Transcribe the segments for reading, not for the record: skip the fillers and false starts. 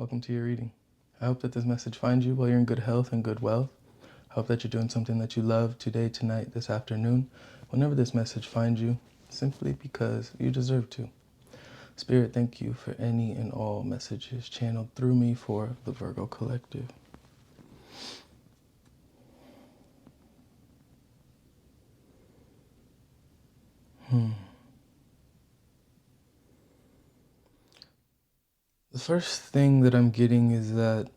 welcome to your reading. I hope that this message finds you while you're in good health and good wealth. I hope that you're doing something that you love today, tonight, this afternoon, whenever this message finds you, simply because you deserve to. Spirit, thank you for any and all messages channeled through me for the Virgo Collective. The first thing that I'm getting is that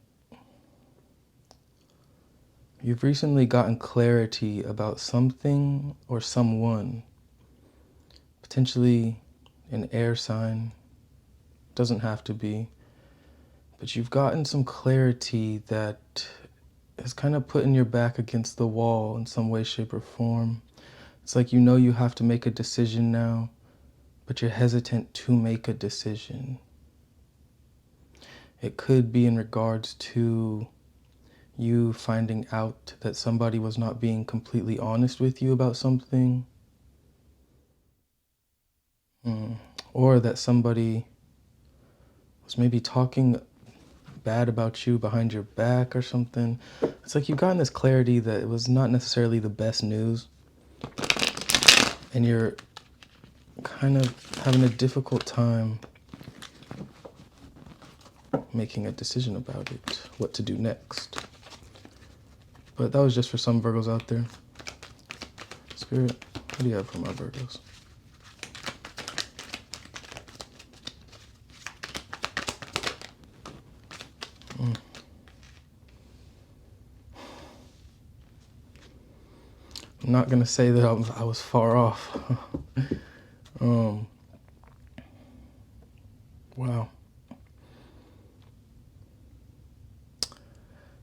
you've recently gotten clarity about something or someone, potentially an air sign, doesn't have to be, but you've gotten some clarity that is kind of putting your back against the wall in some way, shape, or form. It's like you know you have to make a decision now, but you're hesitant to make a decision. It could be in regards to you finding out that somebody was not being completely honest with you about something, or that somebody was maybe talking bad about you behind your back or something. It's like you've gotten this clarity that it was not necessarily the best news, and you're kind of having a difficult time making a decision about it, what to do next. But that was just for some Virgos out there. Spirit, what do you have for my Virgos? I'm not going to say that I was far off. Wow.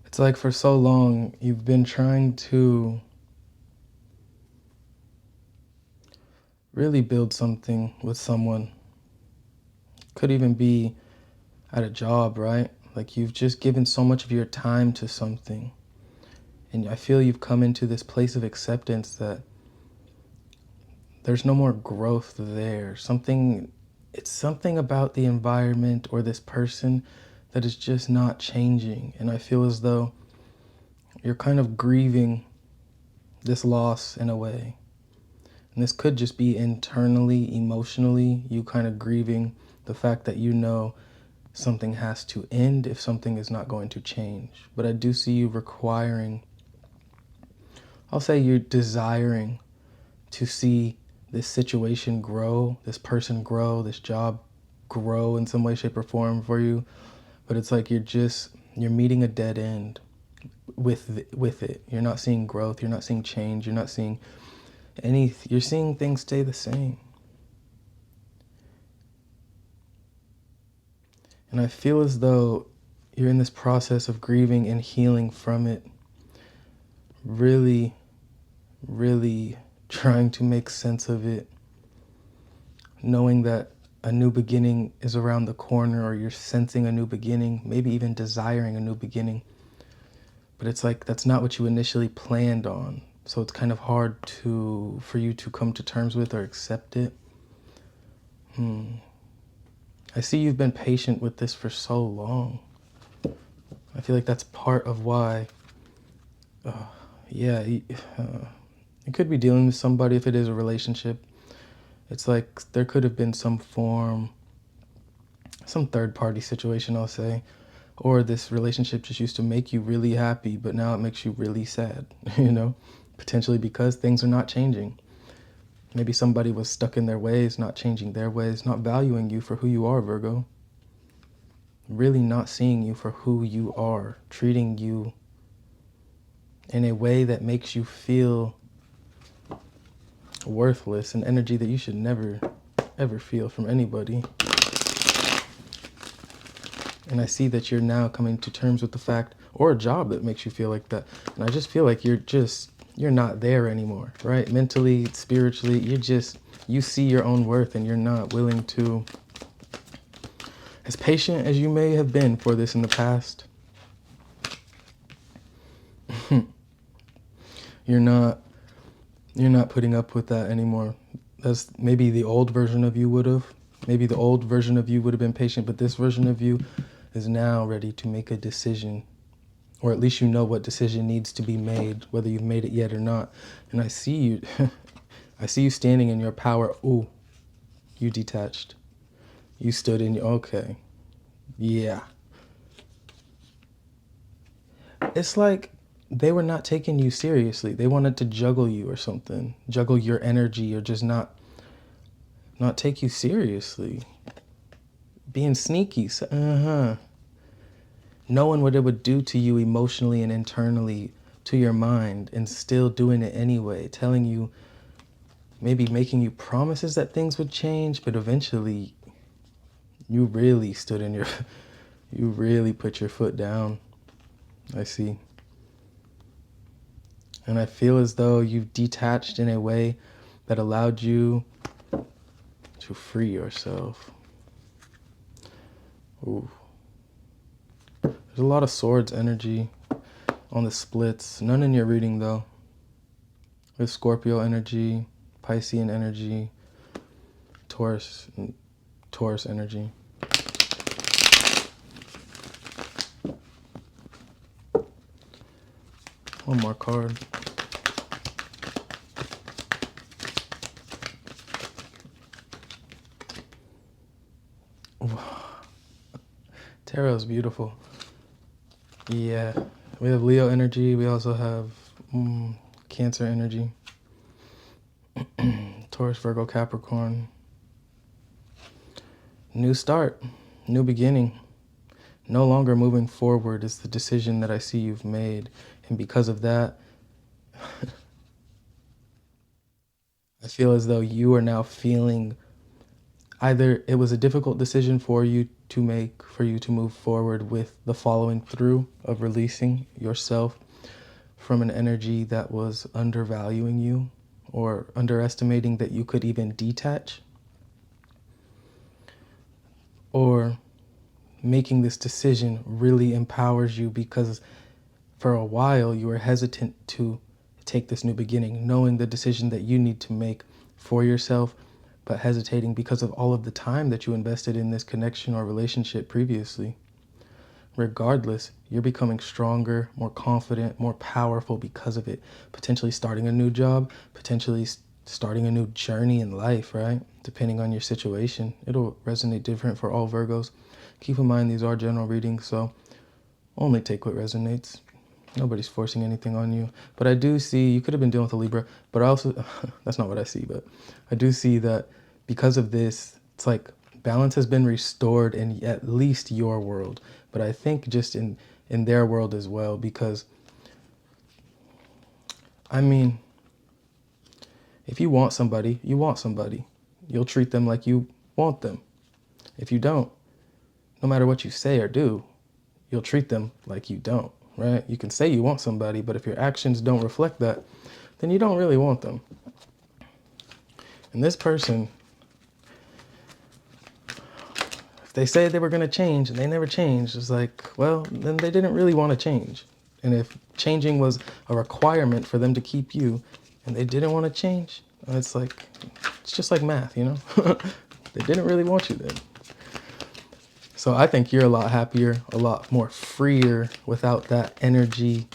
It's like for so long, you've been trying to really build something with someone. Could even be at a job, right? Like you've just given so much of your time to something. And I feel you've come into this place of acceptance that there's no more growth there. It's something about the environment or this person that is just not changing. And I feel as though you're kind of grieving this loss in a way. And this could just be internally, emotionally, you kind of grieving the fact that you know something has to end if something is not going to change. But I do see you requiring, I'll say you're desiring to see this situation grow, this person grow, this job grow in some way, shape, or form for you. But it's like you're meeting a dead end with it. You're not seeing growth, you're not seeing change, you're not seeing you're seeing things stay the same. And I feel as though you're in this process of grieving and healing from it, really, really trying to make sense of it, knowing that a new beginning is around the corner, or you're sensing a new beginning, maybe even desiring a new beginning. But it's like that's not what you initially planned on. So it's kind of hard for you to come to terms with or accept it. I see you've been patient with this for so long. I feel like that's part of why, you could be dealing with somebody if it is a relationship. It's like there could have been some third-party situation, I'll say, or this relationship just used to make you really happy, but now it makes you really sad, potentially because things are not changing. Maybe somebody was stuck in their ways, not changing their ways, not valuing you for who you are, Virgo. Really not seeing you for who you are, treating you in a way that makes you feel worthless, an energy that you should never, ever feel from anybody. And I see that you're now coming to terms with the fact, or a job that makes you feel like that. And I just feel like you're not there anymore, right? Mentally, spiritually, you see your own worth, and you're not willing to, as patient as you may have been for this in the past, you're not putting up with that anymore. That's maybe the old version of you would have. Maybe the old version of you would have been patient, but this version of you is now ready to make a decision, or at least you know what decision needs to be made, whether you've made it yet or not. And I see you, I see you standing in your power. Ooh, you detached. You stood in your, okay, yeah. It's like they were not taking you seriously. They wanted to juggle you or something, juggle your energy, or just not take you seriously. Being sneaky, knowing what it would do to you emotionally and internally, to your mind, and still doing it anyway, telling you, maybe making you promises that things would change, but eventually you really stood in your, you really put your foot down. I see. And I feel as though you've detached in a way that allowed you to free yourself. Ooh. There's a lot of swords energy on the splits. None in your reading though. There's Scorpio energy, Piscean energy, Taurus energy. One more card. Tarot's beautiful. Yeah, we have Leo energy. We also have Cancer energy. Taurus, Virgo, Capricorn. New start, new beginning. No longer moving forward is the decision that I see you've made. And because of that, I feel as though you are now feeling either it was a difficult decision for you to make, for you to move forward with the following through of releasing yourself from an energy that was undervaluing you or underestimating that you could even detach, or making this decision really empowers you because for a while you were hesitant to take this new beginning, knowing the decision that you need to make for yourself, but hesitating because of all of the time that you invested in this connection or relationship previously. Regardless, you're becoming stronger, more confident, more powerful because of it. Potentially starting a new job, potentially starting a new journey in life, right? Depending on your situation. It'll resonate different for all Virgos. Keep in mind, these are general readings, so only take what resonates. Nobody's forcing anything on you. But I do see, you could have been dealing with a Libra, but I also, that's not what I see, but I do see that because of this, it's like balance has been restored in at least your world. But I think just in their world as well, because, I mean, if you want somebody, you want somebody. You'll treat them like you want them. If you don't, no matter what you say or do, you'll treat them like you don't, right? You can say you want somebody, but if your actions don't reflect that, then you don't really want them. And this person, if they say they were going to change and they never changed, it's like, well, then they didn't really want to change. And if changing was a requirement for them to keep you and they didn't want to change, it's like, it's just like math, you know? They didn't really want you then. So I think you're a lot happier, a lot more freer without that energy,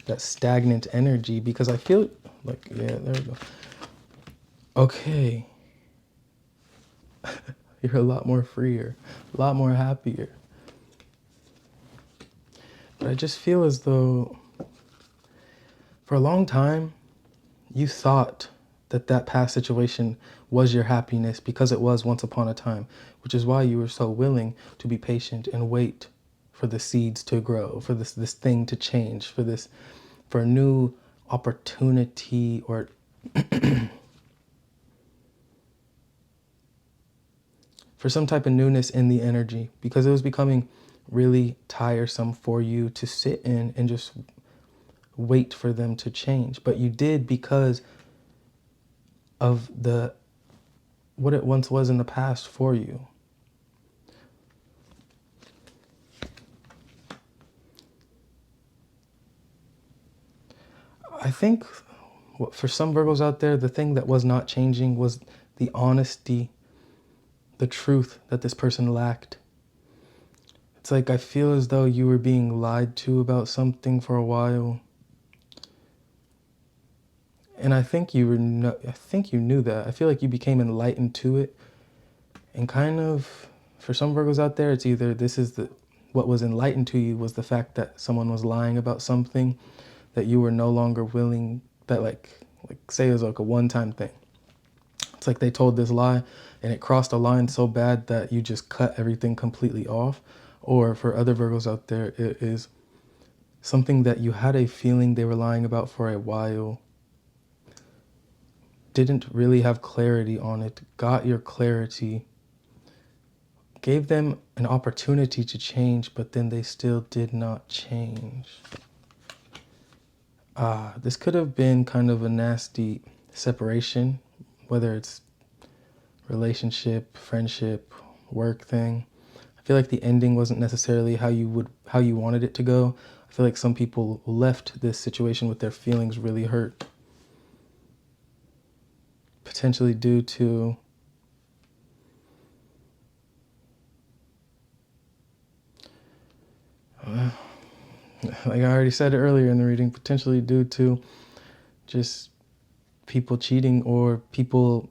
that stagnant energy, because I feel like, yeah, there we go. Okay. You're a lot more freer, a lot more happier. But I just feel as though for a long time, you thought that that past situation was your happiness because it was once upon a time, which is why you were so willing to be patient and wait for the seeds to grow, for this thing to change, for a new opportunity, or for some type of newness in the energy, because it was becoming really tiresome for you to sit in and just wait for them to change. But you did because of what it once was in the past for you. I think for some Virgos out there, the thing that was not changing was the honesty, the truth that this person lacked. It's like I feel as though you were being lied to about something for a while. And I think I think you knew that. I feel like you became enlightened to it. And kind of, for some Virgos out there, it's either what was enlightened to you was the fact that someone was lying about something that you were no longer willing, that like say it was like a one-time thing. It's like they told this lie and it crossed a line so bad that you just cut everything completely off. Or for other Virgos out there, it is something that you had a feeling they were lying about for a while, didn't really have clarity on it, got your clarity, gave them an opportunity to change, but then they still did not change. This could have been kind of a nasty separation, whether it's relationship, friendship, work thing. I feel like the ending wasn't necessarily how you wanted it to go. I feel like some people left this situation with their feelings really hurt, potentially due to like I already said earlier in the reading, potentially due to just people cheating or people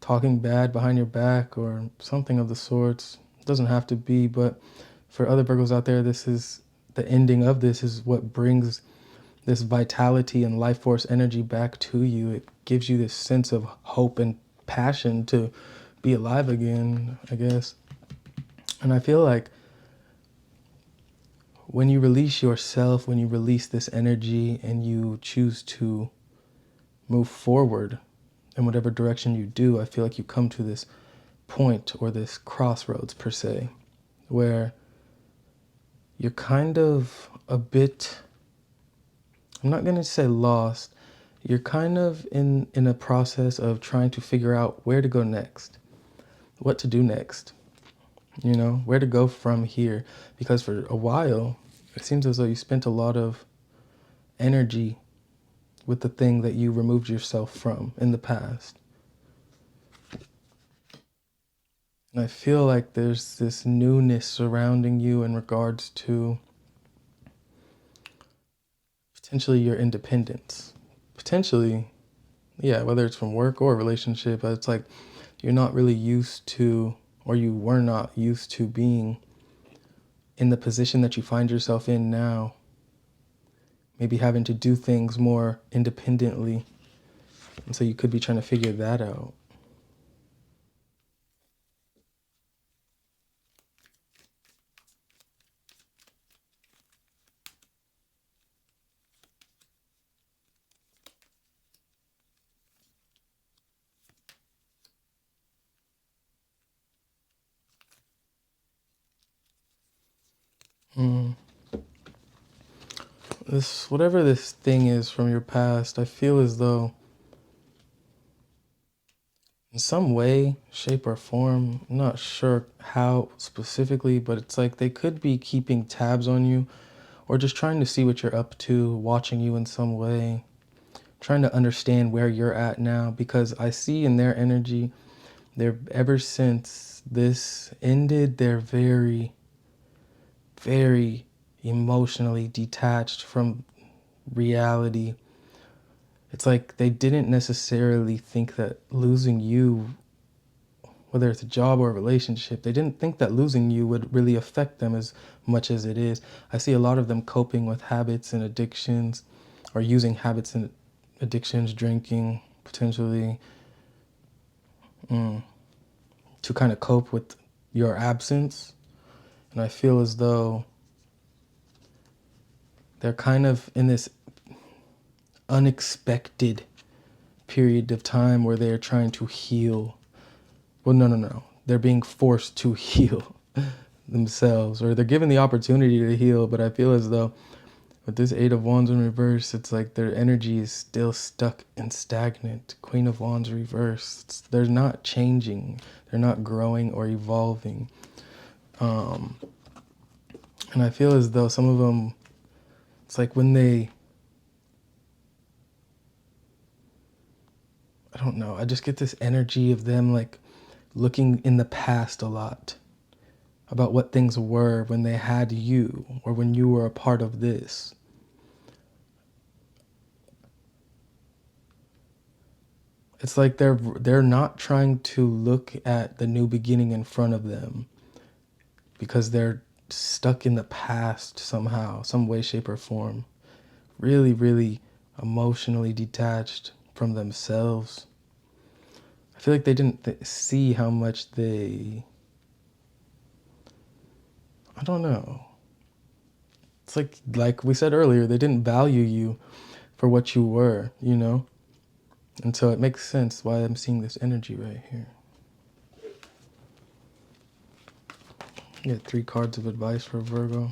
talking bad behind your back or something of the sorts. It doesn't have to be, but for other Virgos out there, this is the ending of this is what brings this vitality and life force energy back to you. It gives you this sense of hope and passion to be alive again, I guess. And I feel like when you release yourself, when you release this energy and you choose to move forward in whatever direction you do, I feel like you come to this point or this crossroads per se, where you're kind of a bit, I'm not going to say lost, you're kind of in a process of trying to figure out where to go next, what to do next, where to go from here. Because for a while, it seems as though you spent a lot of energy with the thing that you removed yourself from in the past. And I feel like there's this newness surrounding you in regards to potentially your independence. Potentially, yeah, whether it's from work or a relationship, it's like you're not really used to, or you were not used to being in the position that you find yourself in now. Maybe having to do things more independently. And so you could be trying to figure that out. Whatever this thing is from your past, I feel as though in some way, shape, or form, I'm not sure how specifically, but it's like they could be keeping tabs on you or just trying to see what you're up to, watching you in some way, trying to understand where you're at now, because I see in their energy, ever since this ended, they're very, very emotionally detached from reality. It's like they didn't necessarily think that losing you, whether it's a job or a relationship, they didn't think that losing you would really affect them as much as it is. I see a lot of them coping with habits and addictions, or using habits and addictions, drinking, potentially, to kind of cope with your absence. And I feel as though they're kind of in this unexpected period of time where they're trying to heal. Well, no. They're being forced to heal themselves, or they're given the opportunity to heal. But I feel as though with this Eight of Wands in reverse, it's like their energy is still stuck and stagnant. Queen of Wands reversed. They're not changing. They're not growing or evolving. And I feel as though some of them, it's like when I don't know, I just get this energy of them like looking in the past a lot. about what things were when they had you or when you were a part of this. It's like they're not trying to look at the new beginning in front of them because they're stuck in the past somehow, some way, shape, or form. Really, really emotionally detached from themselves. I feel like they didn't see how much I don't know. It's like we said earlier, they didn't value you for what you were, you know? And so it makes sense why I'm seeing this energy right here. You get 3 cards of advice for Virgo.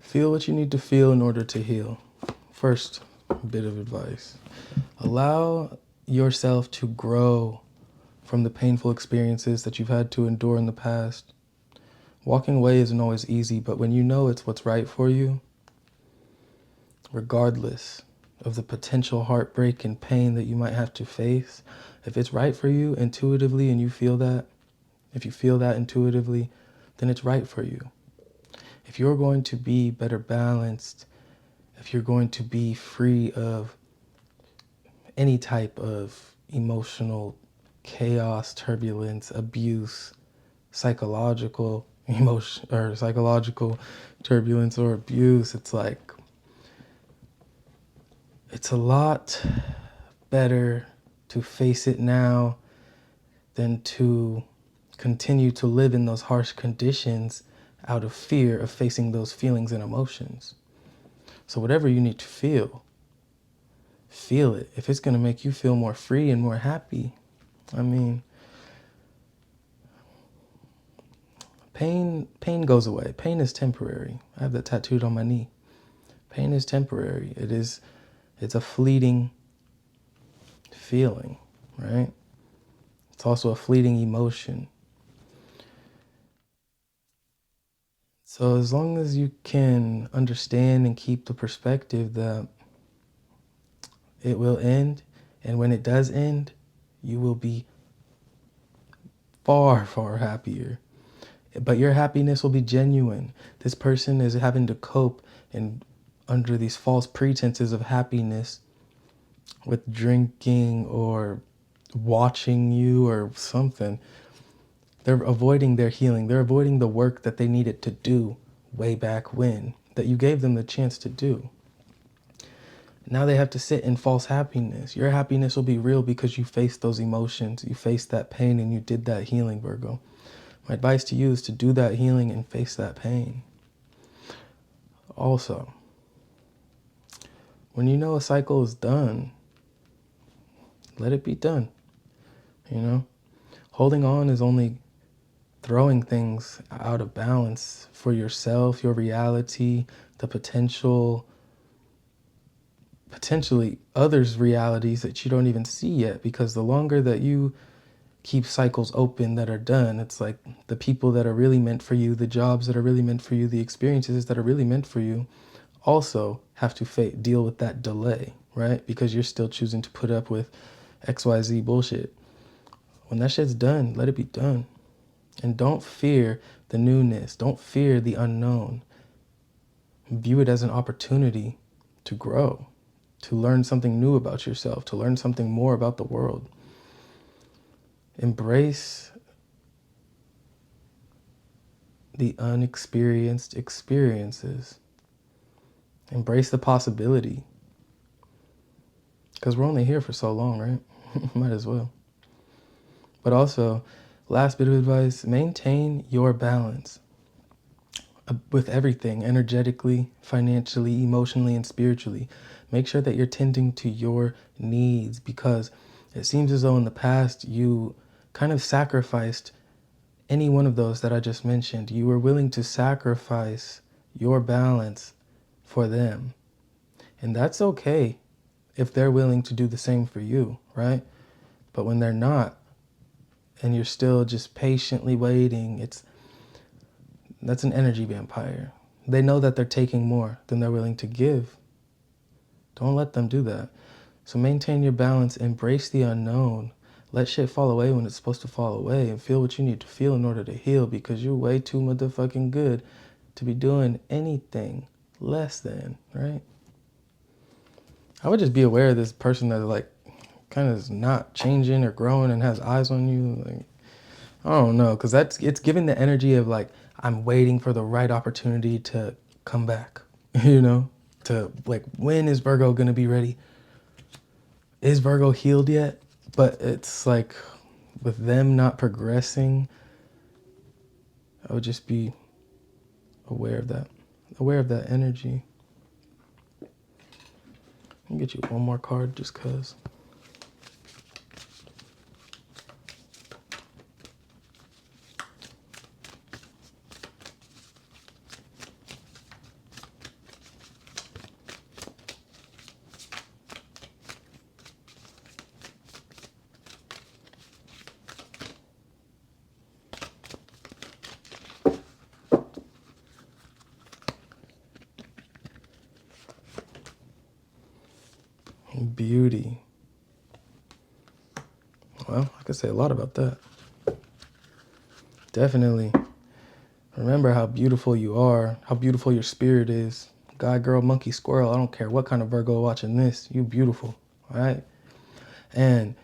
Feel what you need to feel in order to heal. First bit of advice. Allow yourself to grow from the painful experiences that you've had to endure in the past. Walking away isn't always easy, but when you know it's what's right for you, regardless of the potential heartbreak and pain that you might have to face, if it's right for you intuitively and you feel that, if you feel that intuitively, then it's right for you. If you're going to be better balanced, if you're going to be free of any type of emotional chaos, turbulence, abuse, psychological emotion or psychological turbulence or abuse, it's like it's a lot better to face it now than to continue to live in those harsh conditions out of fear of facing those feelings and emotions. So whatever you need to feel it. If it's going to make you feel more free and more happy, I mean, pain goes away. Pain is temporary. I have that tattooed on my knee. Pain is temporary. It's a fleeting feeling, right? It's also a fleeting emotion. So as long as you can understand and keep the perspective that it will end, and when it does end, you will be far, far happier. But your happiness will be genuine. This person is having to cope and under these false pretenses of happiness with drinking or watching you or something. They're avoiding their healing. They're avoiding the work that they needed to do way back when, that you gave them the chance to do. Now they have to sit in false happiness. Your happiness will be real because you faced those emotions, you faced that pain, and you did that healing, Virgo. My advice to you is to do that healing and face that pain. Also, when you know a cycle is done, let it be done. You know, holding on is only throwing things out of balance for yourself, your reality, the potentially others' realities that you don't even see yet, because the longer that you keep cycles open that are done, it's like the people that are really meant for you, the jobs that are really meant for you, the experiences that are really meant for you also have to deal with that delay, right? Because you're still choosing to put up with XYZ bullshit. When that shit's done, let it be done. And don't fear the newness. Don't fear the unknown. View it as an opportunity to grow, to learn something new about yourself, to learn something more about the world. Embrace the unexperienced experiences. Embrace the possibility. Because we're only here for so long, right? Might as well. But also, last bit of advice, maintain your balance with everything, energetically, financially, emotionally, and spiritually. Make sure that you're tending to your needs, because it seems as though in the past you kind of sacrificed any one of those that I just mentioned. You were willing to sacrifice your balance for them. And that's okay if they're willing to do the same for you, right? But when they're not, and you're still just patiently waiting, that's an energy vampire. They know that they're taking more than they're willing to give. Don't let them do that. So maintain your balance, embrace the unknown. Let shit fall away when it's supposed to fall away, and feel what you need to feel in order to heal, because you're way too motherfucking good to be doing anything less than, right? I would just be aware of this person that like kind of is not changing or growing and has eyes on you. Like, I don't know, because it's giving the energy of like, I'm waiting for the right opportunity to come back, you know? To like, when is Virgo gonna be ready? Is Virgo healed yet? But it's like, with them not progressing, I would just be aware of that energy. I'll get you one more card just cause. Beauty. Well, I could say a lot about that. Definitely. Remember how beautiful you are, how beautiful your spirit is. Guy, girl, monkey, squirrel, I don't care what kind of Virgo watching this, you beautiful, all right? And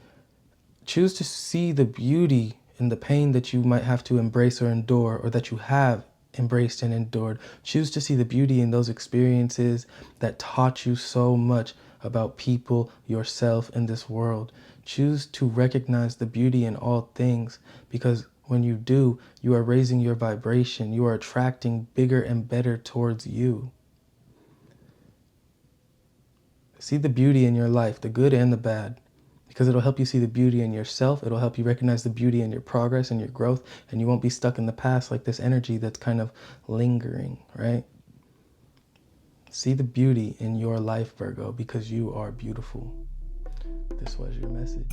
choose to see the beauty in the pain that you might have to embrace or endure, or that you have embraced and endured. Choose to see the beauty in those experiences that taught you so much about people, yourself, and this world. Choose to recognize the beauty in all things, because when you do, you are raising your vibration. You are attracting bigger and better towards you. See the beauty in your life, the good and the bad, because it'll help you see the beauty in yourself. It'll help you recognize the beauty in your progress and your growth, and you won't be stuck in the past like this energy that's kind of lingering, right? See the beauty in your life, Virgo, because you are beautiful. This was your message.